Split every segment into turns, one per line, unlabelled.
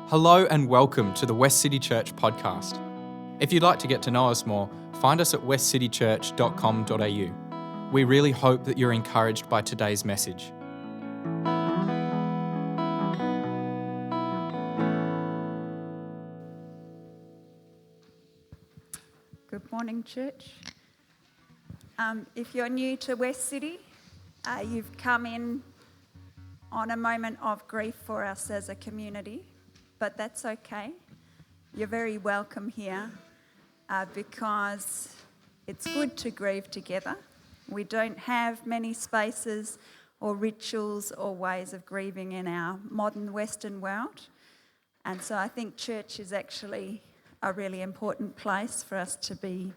Hello and welcome to the Westcity Church podcast. If you'd like to get to know us more, find us at westcitychurch.com.au. We really hope that you're encouraged by today's message.
Good morning, church. If you're new to Westcity, you've come in on a moment of grief for us as a community, but that's okay. You're very welcome here because it's good to grieve together. We don't have many spaces or rituals or ways of grieving in our modern Western world, and so I think church is actually a really important place for us to be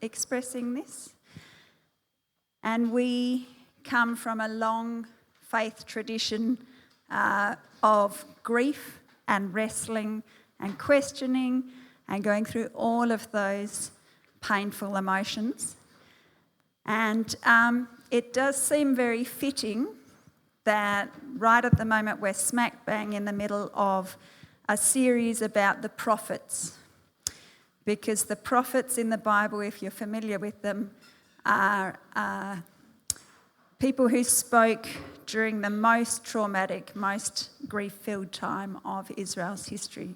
expressing this. And we come from a long faith tradition of grief and wrestling and questioning and going through all of those painful emotions. And it does seem very fitting that right at the moment we're smack bang in the middle of a series about the prophets, because the prophets in the Bible, if you're familiar with them, are people who spoke during the most traumatic, most grief-filled time of Israel's history,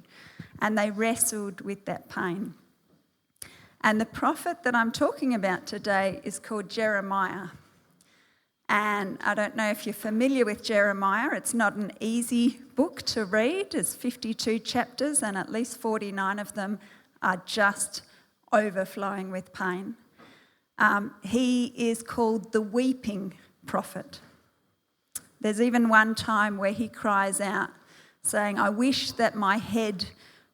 and they wrestled with that pain. And the prophet that I'm talking about today is called Jeremiah. And I don't know if you're familiar with Jeremiah. It's not an easy book to read. It's 52 chapters, and at least 49 of them are just overflowing with pain. He is called the weeping prophet. There's even one time where he cries out, saying, "I wish that my head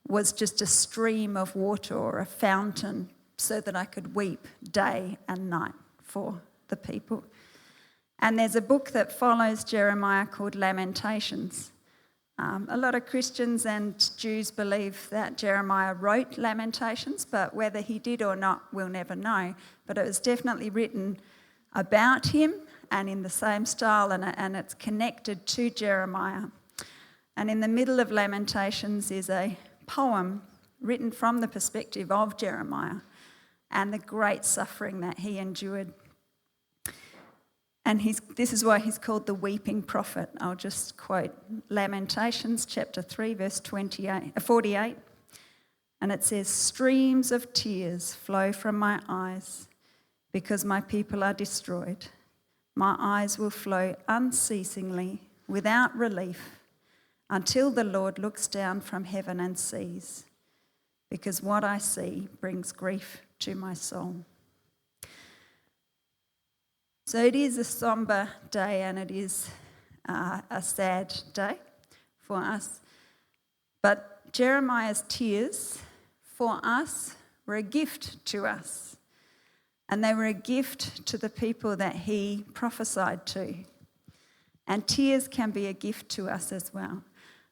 was just a stream of water or a fountain so that I could weep day and night for the people." And there's a book that follows Jeremiah called Lamentations. A lot of Christians and Jews believe that Jeremiah wrote Lamentations, but whether he did or not, we'll never know. But it was definitely written about him and in the same style, and it's connected to Jeremiah. And in the middle of Lamentations is a poem written from the perspective of Jeremiah and the great suffering that he endured. And this is why he's called the weeping prophet. I'll just quote Lamentations chapter 3, verse 48. And it says, "Streams of tears flow from my eyes because my people are destroyed. My eyes will flow unceasingly without relief until the Lord looks down from heaven and sees, because what I see brings grief to my soul." So it is a somber day, and it is a sad day for us. But Jeremiah's tears for us were a gift to us, and they were a gift to the people that he prophesied to. And tears can be a gift to us as well.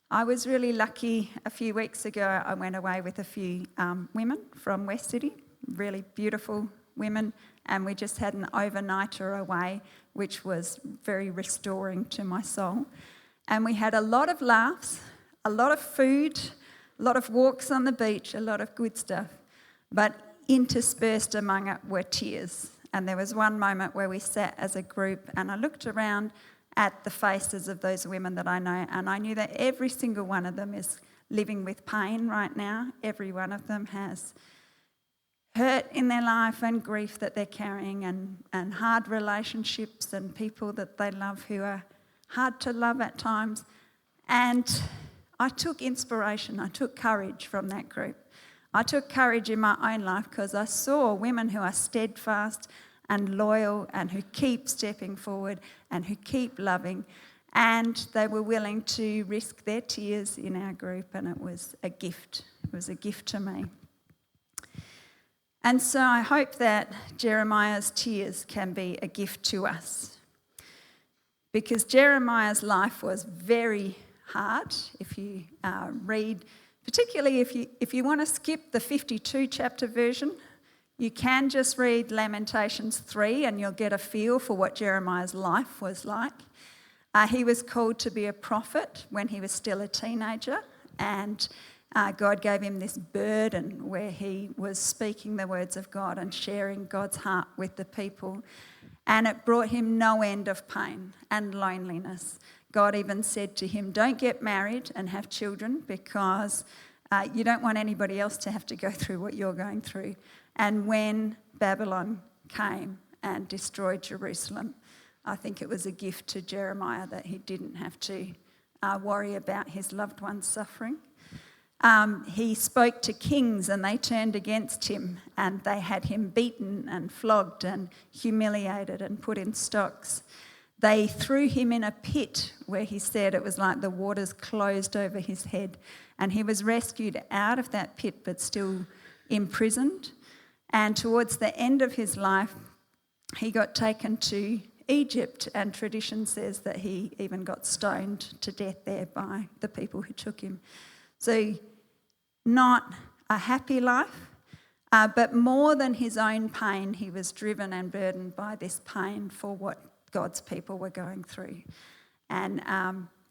I was really lucky a few weeks ago. I went away with a few women from Westcity, really beautiful women, and we just had an overnighter away, which was very restoring to my soul. And we had a lot of laughs, a lot of food, a lot of walks on the beach, a lot of good stuff. But interspersed among it were tears. And there was one moment where we sat as a group, and I looked around at the faces of those women that I know, and I knew that every single one of them is living with pain right now. Every one of them has hurt in their life and grief that they're carrying, and hard relationships and people that they love who are hard to love at times. And I took inspiration, I took courage from that group. I took courage in my own life because I saw women who are steadfast and loyal and who keep stepping forward and who keep loving, and they were willing to risk their tears in our group, and it was a gift. It was a gift to me. And so I hope that Jeremiah's tears can be a gift to us, because Jeremiah's life was very hard. If you read, particularly if you want to skip the 52 chapter version, you can just read Lamentations 3 and you'll get a feel for what Jeremiah's life was like. He was called to be a prophet when he was still a teenager, and God gave him this burden where he was speaking the words of God and sharing God's heart with the people. And it brought him no end of pain and loneliness. God even said to him, don't get married and have children because you don't want anybody else to have to go through what you're going through. And when Babylon came and destroyed Jerusalem, I think it was a gift to Jeremiah that he didn't have to worry about his loved ones suffering. He spoke to kings and they turned against him, and they had him beaten and flogged and humiliated and put in stocks. They threw him in a pit where he said it was like the waters closed over his head, and he was rescued out of that pit but still imprisoned. And towards the end of his life, he got taken to Egypt, and tradition says that he even got stoned to death there by the people who took him. So not a happy life, but more than his own pain, he was driven and burdened by this pain for what God's people were going through. And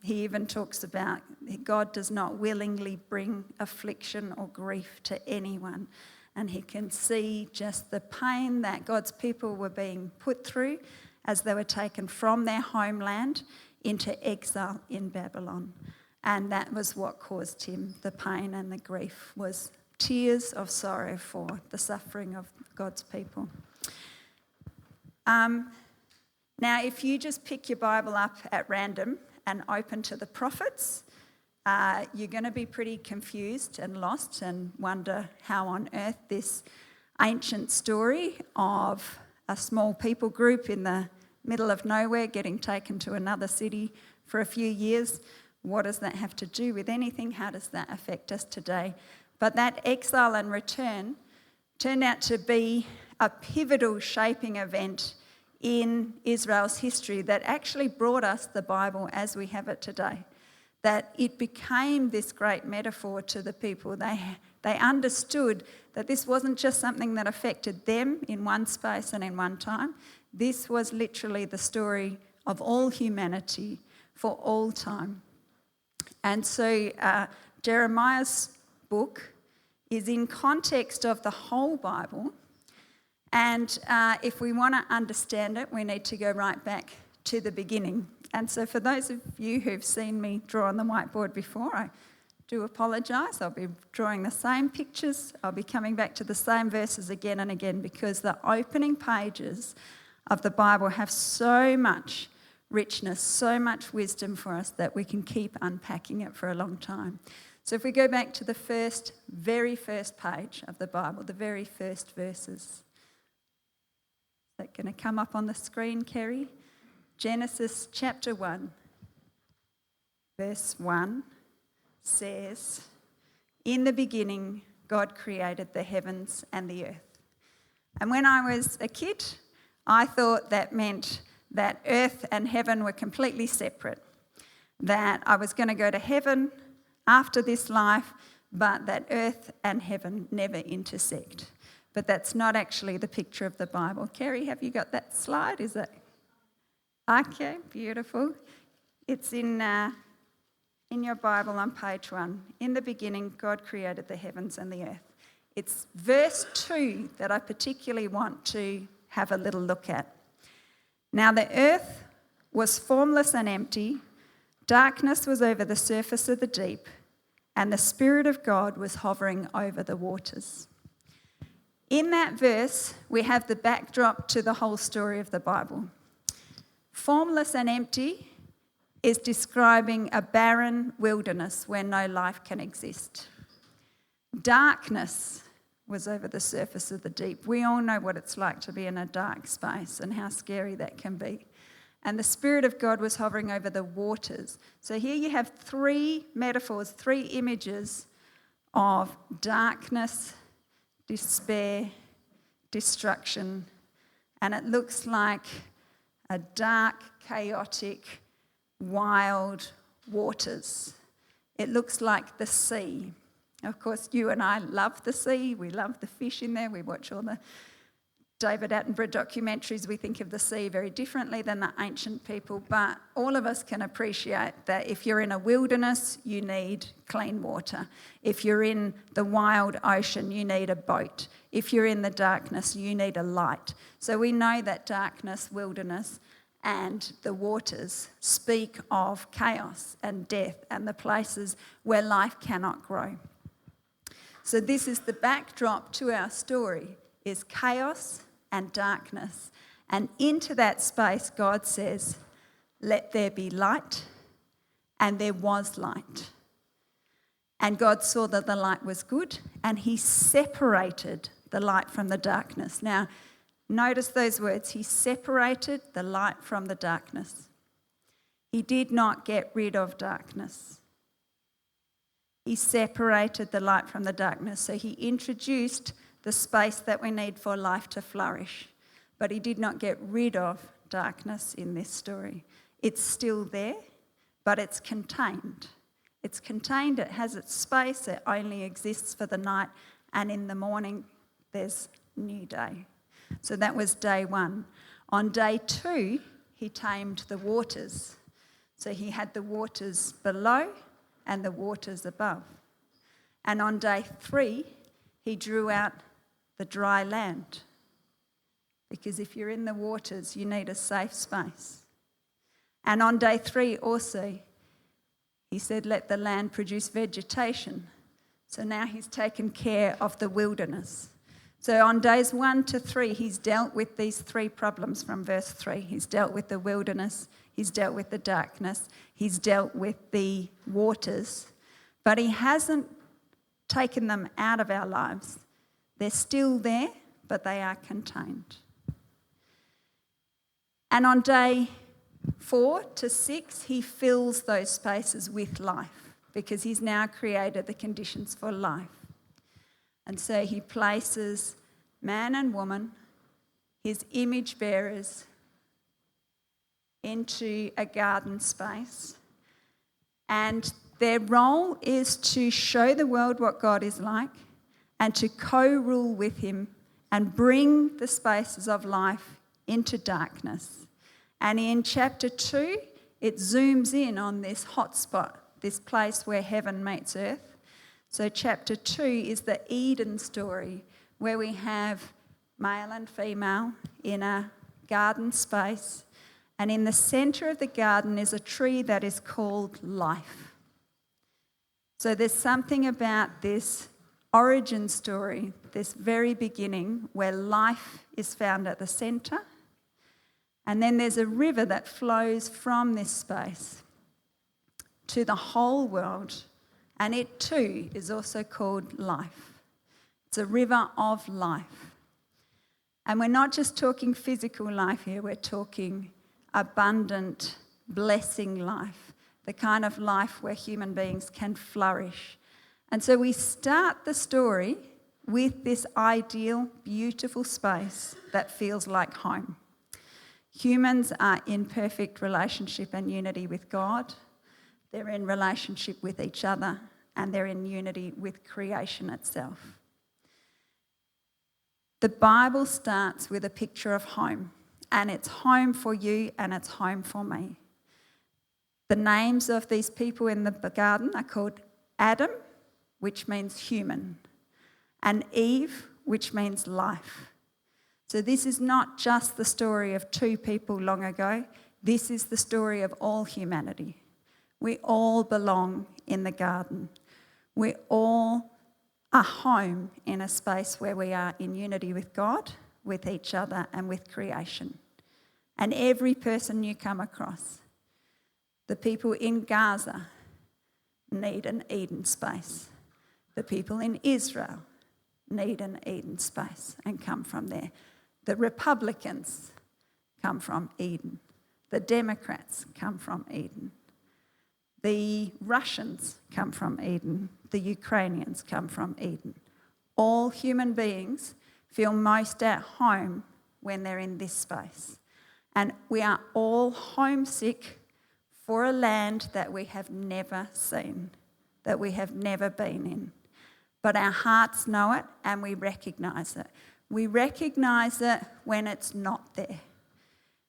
he even talks about God does not willingly bring affliction or grief to anyone. And he can see just the pain that God's people were being put through as they were taken from their homeland into exile in Babylon. And that was what caused him the pain and the grief, was tears of sorrow for the suffering of God's people. Now, if you just pick your Bible up at random and open to the prophets, you're going to be pretty confused and lost and wonder how on earth this ancient story of a small people group in the middle of nowhere getting taken to another city for a few years, what does that have to do with anything? How does that affect us today? But that exile and return turned out to be a pivotal shaping event in Israel's history that actually brought us the Bible as we have it today. That it became this great metaphor to the people. They understood that this wasn't just something that affected them in one space and in one time. This was literally the story of all humanity for all time. And so Jeremiah's book is in context of the whole Bible. And if we want to understand it, we need to go right back to the beginning. And so for those of you who've seen me draw on the whiteboard before, I do apologise. I'll be drawing the same pictures. I'll be coming back to the same verses again and again because the opening pages of the Bible have so much richness, so much wisdom for us that we can keep unpacking it for a long time. So if we go back to the very first page of the Bible, the very first verses. Is that going to come up on the screen, Kerry? Genesis chapter 1, verse 1 says, "In the beginning, God created the heavens and the earth." And when I was a kid, I thought that meant that earth and heaven were completely separate, that I was going to go to heaven after this life, but that earth and heaven never intersect. But that's not actually the picture of the Bible. Kerry, have you got that slide? Is it? Okay, beautiful. It's in your Bible on page 1. In the beginning, God created the heavens and the earth. It's verse 2 that I particularly want to have a little look at. Now the earth was formless and empty. Darkness was over the surface of the deep, and the Spirit of God was hovering over the waters. In that verse, we have the backdrop to the whole story of the Bible. Formless and empty is describing a barren wilderness where no life can exist. Darkness was over the surface of the deep. We all know what it's like to be in a dark space and how scary that can be. And the Spirit of God was hovering over the waters. So here you have 3 metaphors, 3 images of darkness, despair, destruction, and it looks like a dark, chaotic, wild waters. It looks like the sea. Of course, you and I love the sea. We love the fish in there. We watch all the David Attenborough documentaries, we think of the sea very differently than the ancient people, but all of us can appreciate that if you're in a wilderness, you need clean water. If you're in the wild ocean, you need a boat. If you're in the darkness, you need a light. So we know that darkness, wilderness, and the waters speak of chaos and death and the places where life cannot grow. So this is the backdrop to our story, is chaos and darkness. And into that space, God says, let there be light, and there was light. And God saw that the light was good, and he separated the light from the darkness. Now, notice those words, he separated the light from the darkness. He did not get rid of darkness. He separated the light from the darkness. So he introduced the space that we need for life to flourish. But he did not get rid of darkness in this story. It's still there, but it's contained. It's contained, it has its space, it only exists for the night, and in the morning there's new day. So that was day one. On day two, he tamed the waters. So he had the waters below and the waters above. And on day three, he drew out the dry land. Because if you're in the waters, you need a safe space. And on day three also, he said, let the land produce vegetation. So now he's taken care of the wilderness. So on days 1 to 3, he's dealt with these three problems from verse 3. He's dealt with the wilderness, he's dealt with the darkness, he's dealt with the waters, but he hasn't taken them out of our lives. They're still there, but they are contained. And on day 4 to 6, he fills those spaces with life because he's now created the conditions for life. And so he places man and woman, his image bearers, into a garden space. And their role is to show the world what God is like and to co-rule with him and bring the spaces of life into darkness. And in chapter 2, it zooms in on this hotspot, this place where heaven meets earth. So chapter 2 is the Eden story, where we have male and female in a garden space. And in the centre of the garden is a tree that is called life. So there's something about this origin story, this very beginning, where life is found at the centre. And then there's a river that flows from this space to the whole world. And it too is also called life. It's a river of life. And we're not just talking physical life here, we're talking abundant, blessing life, the kind of life where human beings can flourish. And so we start the story with this ideal, beautiful space that feels like home. Humans are in perfect relationship and unity with God. They're in relationship with each other, and they're in unity with creation itself. The Bible starts with a picture of home, and it's home for you and it's home for me. The names of these people in the garden are called Adam, which means human, and Eve, which means life. So this is not just the story of two people long ago. This is the story of all humanity. We all belong in the garden. We all are home in a space where we are in unity with God, with each other, and with creation. And every person you come across, the people in Gaza need an Eden space. The people in Israel need an Eden space and come from there. The Republicans come from Eden. The Democrats come from Eden. The Russians come from Eden. The Ukrainians come from Eden. All human beings feel most at home when they're in this space. And we are all homesick for a land that we have never seen, that we have never been in. But our hearts know it and we recognise it. We recognise it when it's not there.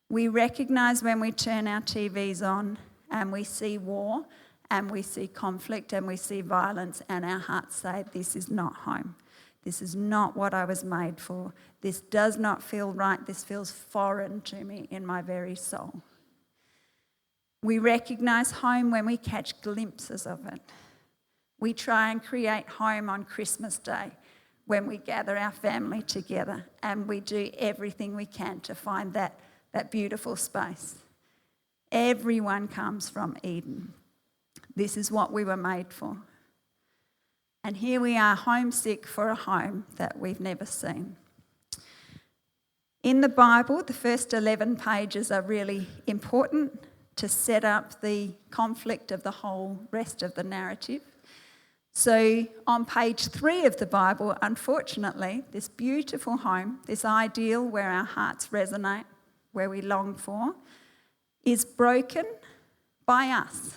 We recognise when we turn our TVs on and we see war and we see conflict and we see violence, and our hearts say, this is not home. This is not what I was made for. This does not feel right. This feels foreign to me in my very soul. We recognise home when we catch glimpses of it. We try and create home on Christmas Day when we gather our family together, and we do everything we can to find that beautiful space. Everyone comes from Eden. This is what we were made for. And here we are, homesick for a home that we've never seen. In the Bible, the first 11 pages are really important to set up the conflict of the whole rest of the narrative. So on page 3 of the Bible, unfortunately, this beautiful home, this ideal where our hearts resonate, where we long for, is broken by us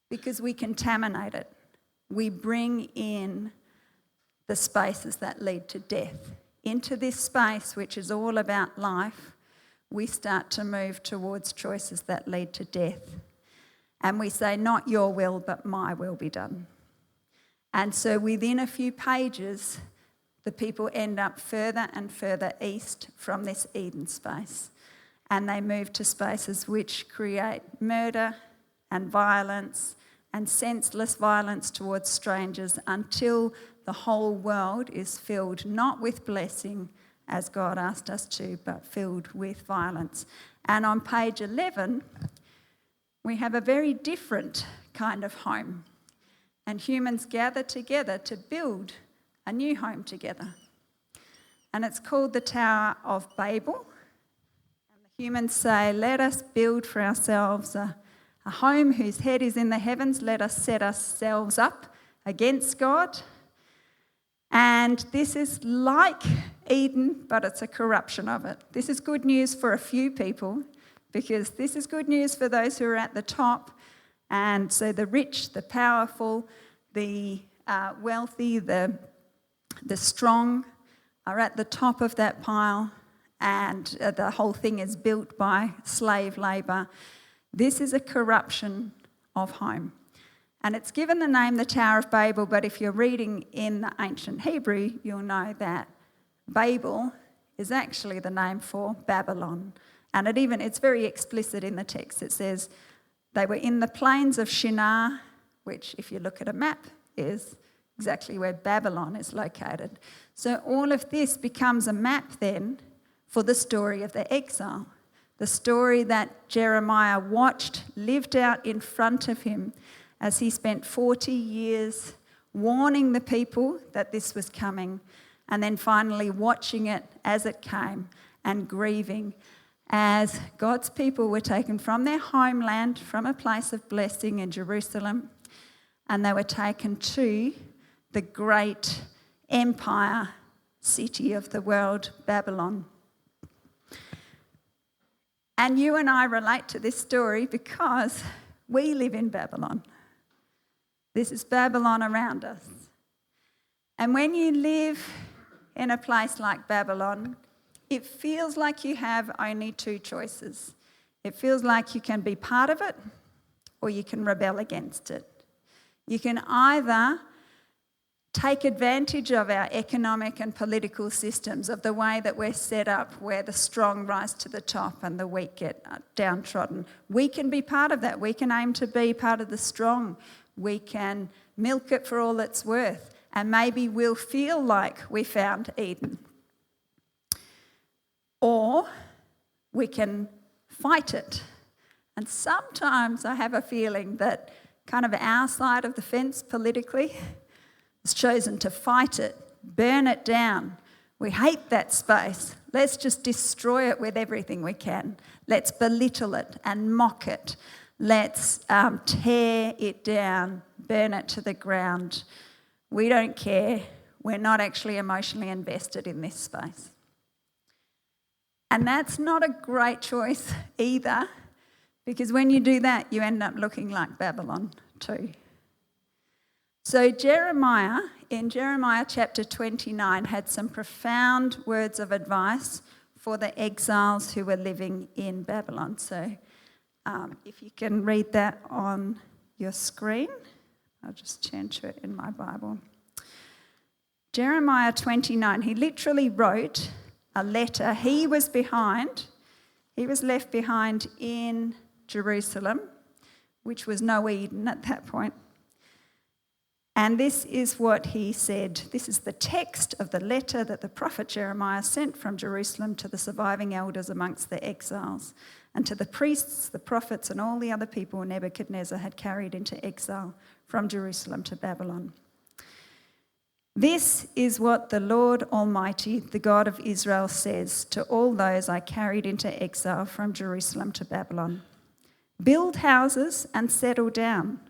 because we contaminate it. We bring in the spaces that lead to death. Into this space, which is all about life, we start to move towards choices that lead to death. And we say, not your will, but my will be done. And so within a few pages, the people end up further and further east from this Eden space. And they move to spaces which create murder and violence and senseless violence towards strangers until the whole world is filled not with blessing, as God asked us to, but filled with violence. And on page 11, we have a very different kind of home. And humans gather together to build a new home together. And it's called the Tower of Babel. And the humans say, let us build for ourselves a home whose head is in the heavens. Let us set ourselves up against God. And this is like Eden, but it's a corruption of it. This is good news for a few people, because this is good news for those who are at the top. And so the rich, the powerful, the wealthy, the strong are at the top of that pile, and the whole thing is built by slave labour. This is a corruption of home. And it's given the name the Tower of Babel, but if you're reading in the ancient Hebrew, you'll know that Babel is actually the name for Babylon. And it's very explicit in the text. It says they were in the plains of Shinar, which, if you look at a map, is exactly where Babylon is located. So all of this becomes a map then for the story of the exile, the story that Jeremiah watched, lived out in front of him as he spent 40 years warning the people that this was coming, and then finally watching it as it came and grieving as God's people were taken from their homeland, from a place of blessing in Jerusalem, and they were taken to the great empire city of the world, Babylon. And you and I relate to this story because we live in Babylon. This is Babylon around us. And when you live in a place like Babylon, it feels like you have only two choices. It feels like you can be part of it or you can rebel against it. You can either take advantage of our economic and political systems, of the way that we're set up, where the strong rise to the top and the weak get downtrodden. We can be part of that. We can aim to be part of the strong. We can milk it for all it's worth, and maybe we'll feel like we found Eden. Or we can fight it. And sometimes I have a feeling that kind of our side of the fence politically has chosen to fight it, burn it down. We hate that space. Let's just destroy it with everything we can. Let's belittle it and mock it. Let's tear it down, burn it to the ground. We don't care. We're not actually emotionally invested in this space. And that's not a great choice either, because when you do that, you end up looking like Babylon too. So Jeremiah, in Jeremiah chapter 29, had some profound words of advice for the exiles who were living in Babylon. So if you can read that on your screen, I'll just turn to it in my Bible. Jeremiah 29, he literally wrote a letter. He was left behind in Jerusalem, which was no Eden at that point. And this is what he said. This is the text of the letter that the prophet Jeremiah sent from Jerusalem to the surviving elders amongst the exiles, and to the priests, the prophets, and all the other people Nebuchadnezzar had carried into exile from Jerusalem to Babylon. This is what the Lord Almighty, the God of Israel, says to all those I carried into exile from Jerusalem to Babylon. Build houses and settle down.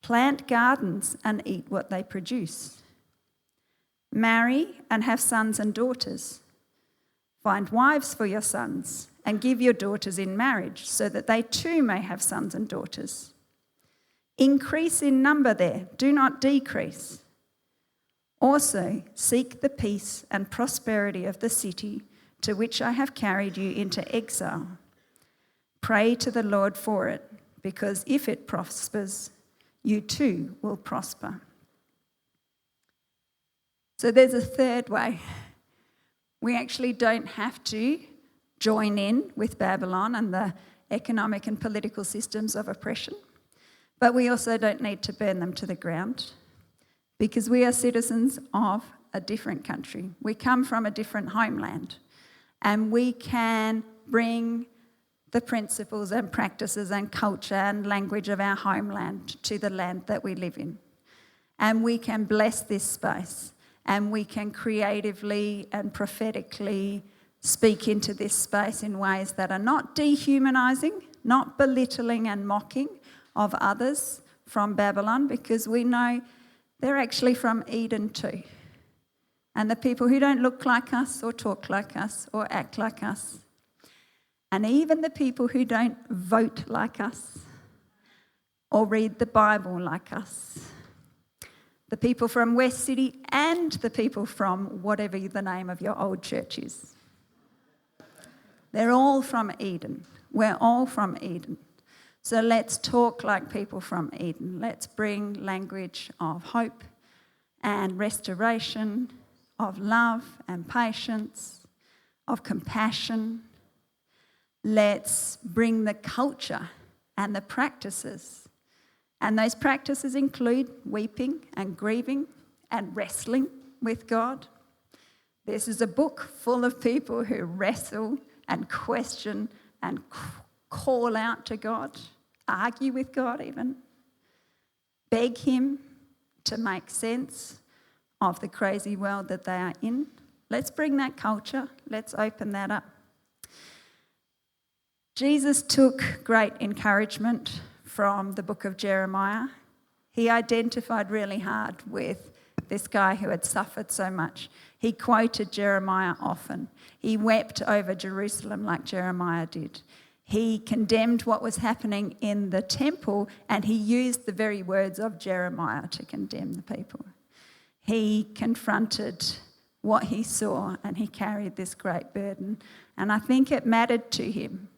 Plant gardens and eat what they produce. Marry and have sons and daughters. Find wives for your sons and give your daughters in marriage so that they too may have sons and daughters. Increase in number there, do not decrease. Also, seek the peace and prosperity of the city to which I have carried you into exile. Pray to the Lord for it, because if it prospers, you too will prosper. So there's a third way. We actually don't have to join in with Babylon and the economic and political systems of oppression, but we also don't need to burn them to the ground, because we are citizens of a different country. We come from a different homeland, and we can bring the principles and practices and culture and language of our homeland to the land that we live in. And we can bless this space, and we can creatively and prophetically speak into this space in ways that are not dehumanising, not belittling and mocking of others from Babylon, because we know they're actually from Eden too. And the people who don't look like us or talk like us or act like us, and even the people who don't vote like us or read the Bible like us, the people from Westcity and the people from whatever the name of your old church is. They're all from Eden. We're all from Eden. So let's talk like people from Eden. Let's bring language of hope and restoration, of love and patience, of compassion. Let's bring the culture and the practices. And those practices include weeping and grieving and wrestling with God. This is a book full of people who wrestle and question and call out to God, argue with God even, beg him to make sense of the crazy world that they are in. Let's bring that culture. Let's open that up. Jesus took great encouragement from the book of Jeremiah. He identified really hard with this guy who had suffered so much. He quoted Jeremiah often. He wept over Jerusalem like Jeremiah did. He condemned what was happening in the temple, and he used the very words of Jeremiah to condemn the people. He confronted what he saw, and he carried this great burden. And I think it mattered to him.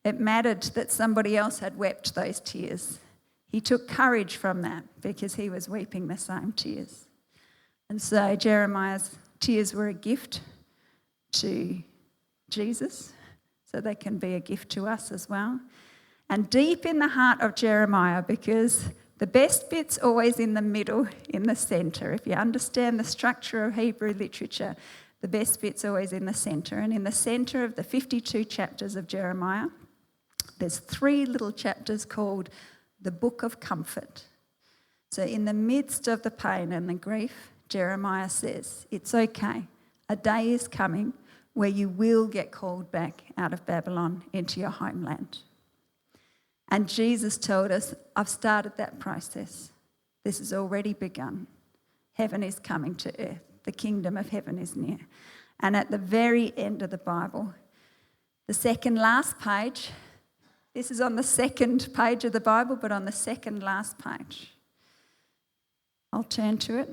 It mattered that somebody else had wept those tears. He took courage from that because he was weeping the same tears. And so Jeremiah's tears were a gift to Jesus, so they can be a gift to us as well. And deep in the heart of Jeremiah, because the best bit's always in the middle, in the centre. If you understand the structure of Hebrew literature, the best bit's always in the centre. And in the centre of the 52 chapters of Jeremiah, there's 3 little chapters called the Book of Comfort. So in the midst of the pain and the grief, Jeremiah says, it's okay. A day is coming where you will get called back out of Babylon into your homeland. And Jesus told us, I've started that process. This has already begun. Heaven is coming to earth. The kingdom of heaven is near. And at the very end of the Bible, the second last page, this is on the second page of the Bible, but on the second last page, I'll turn to it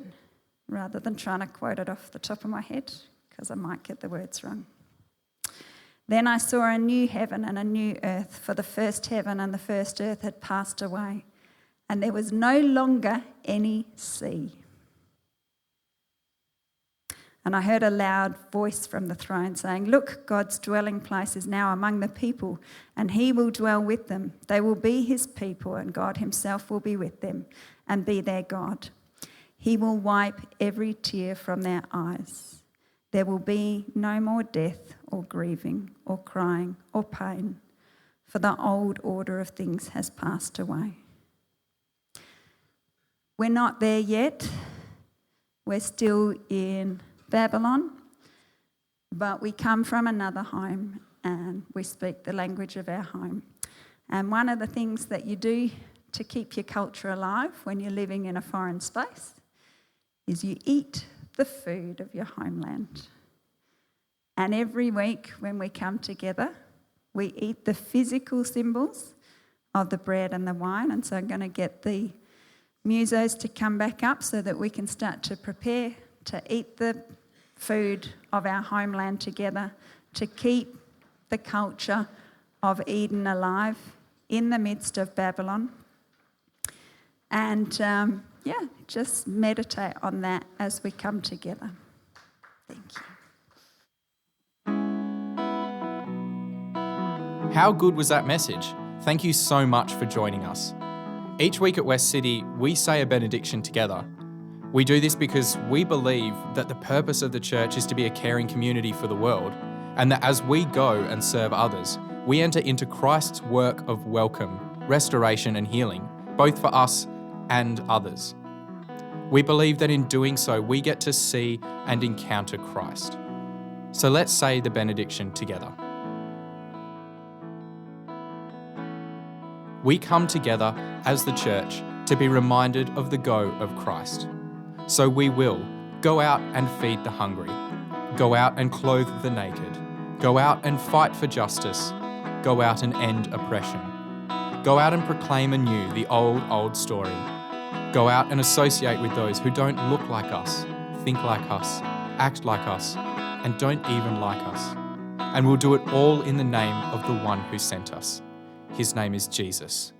rather than trying to quote it off the top of my head because I might get the words wrong. Then I saw a new heaven and a new earth, for the first heaven and the first earth had passed away, and there was no longer any sea. And I heard a loud voice from the throne saying, "Look, God's dwelling place is now among the people, and he will dwell with them. They will be his people, and God himself will be with them and be their God. He will wipe every tear from their eyes. There will be no more death or grieving or crying or pain, for the old order of things has passed away." We're not there yet. We're still in Babylon, but we come from another home and we speak the language of our home. And one of the things that you do to keep your culture alive when you're living in a foreign space is you eat the food of your homeland. And every week when we come together, we eat the physical symbols of the bread and the wine. And so I'm going to get the musos to come back up so that we can start to prepare to eat the food of our homeland together, to keep the culture of Eden alive in the midst of Babylon. And just meditate on that as we come together. Thank you.
How good was that message? Thank you so much for joining us. Each week at West City, we say a benediction together. We do this because we believe that the purpose of the church is to be a caring community for the world, and that as we go and serve others, we enter into Christ's work of welcome, restoration and healing, both for us and others. We believe that in doing so, we get to see and encounter Christ. So let's say the benediction together. We come together as the church to be reminded of the go of Christ. So we will go out and feed the hungry, go out and clothe the naked, go out and fight for justice, go out and end oppression, go out and proclaim anew the old story, go out and associate with those who don't look like us, think like us, act like us, and don't even like us. And we'll do it all in the name of the one who sent us. His name is Jesus.